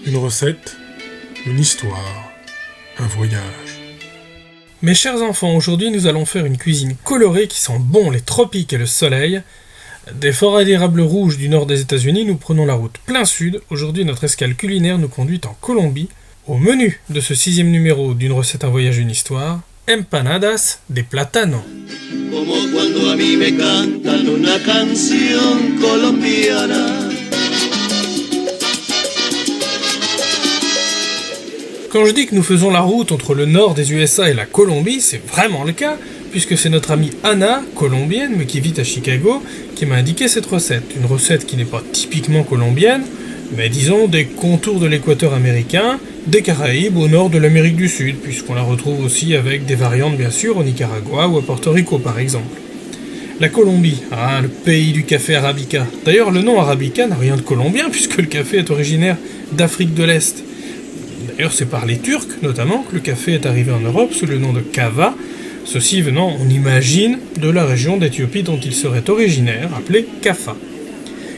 Une recette, une histoire, un voyage. Mes chers enfants, aujourd'hui nous allons faire une cuisine colorée qui sent bon les tropiques et le soleil. Des forêts d'érable rouge du nord des États-Unis, nous prenons la route plein sud. Aujourd'hui, notre escale culinaire nous conduit en Colombie. Au menu de ce 6e numéro d'une recette, un voyage, une histoire, empanadas de plátano. Como cuando a mí me cantan una canción colombiana. Quand je dis que nous faisons la route entre le nord des USA et la Colombie, c'est vraiment le cas, puisque c'est notre amie Anna, colombienne, mais qui vit à Chicago, qui m'a indiqué cette recette. Une recette qui n'est pas typiquement colombienne, mais disons des contours de l'équateur américain, des Caraïbes au nord de l'Amérique du Sud, puisqu'on la retrouve aussi avec des variantes bien sûr au Nicaragua ou à Porto Rico par exemple. La Colombie, le pays du café arabica. D'ailleurs le nom arabica n'a rien de colombien, puisque le café est originaire d'Afrique de l'Est. D'ailleurs, c'est par les Turcs, notamment, que le café est arrivé en Europe sous le nom de kava, ceci venant, on imagine, de la région d'Éthiopie dont il serait originaire, appelée Kaffa.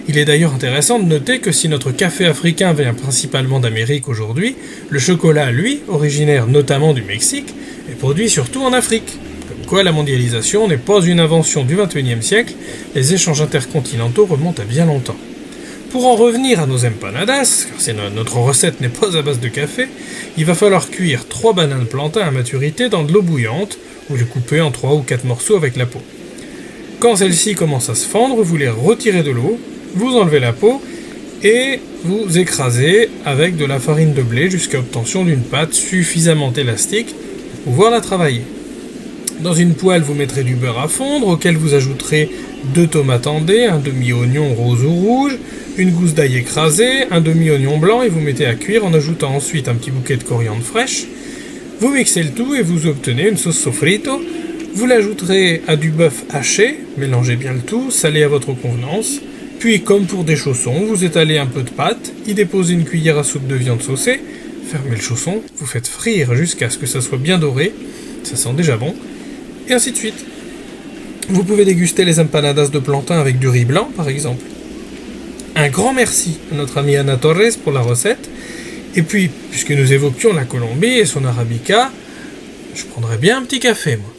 Il est d'ailleurs intéressant de noter que si notre café africain vient principalement d'Amérique aujourd'hui, le chocolat, lui, originaire notamment du Mexique, est produit surtout en Afrique. Comme quoi la mondialisation n'est pas une invention du XXIe siècle, les échanges intercontinentaux remontent à bien longtemps. Pour en revenir à nos empanadas, car notre recette n'est pas à base de café, il va falloir cuire 3 bananes plantains à maturité dans de l'eau bouillante, ou les couper en 3 ou 4 morceaux avec la peau. Quand celles-ci commencent à se fendre, vous les retirez de l'eau, vous enlevez la peau, et vous écrasez avec de la farine de blé jusqu'à obtention d'une pâte suffisamment élastique pour pouvoir la travailler. Dans une poêle, vous mettrez du beurre à fondre, auquel vous ajouterez 2 tomates en dés, un demi-oignon rose ou rouge, une gousse d'ail écrasée, un demi-oignon blanc et vous mettez à cuire en ajoutant ensuite un petit bouquet de coriandre fraîche. Vous mixez le tout et vous obtenez une sauce sofrito. Vous l'ajouterez à du bœuf haché, mélangez bien le tout, salez à votre convenance. Puis, comme pour des chaussons, vous étalez un peu de pâte, y déposez une cuillère à soupe de viande saucée, fermez le chausson, vous faites frire jusqu'à ce que ça soit bien doré, ça sent déjà bon, et ainsi de suite. Vous pouvez déguster les empanadas de plantain avec du riz blanc, par exemple. Un grand merci à notre amie Ana Torres pour la recette. Et puis, puisque nous évoquions la Colombie et son arabica, je prendrais bien un petit café, moi.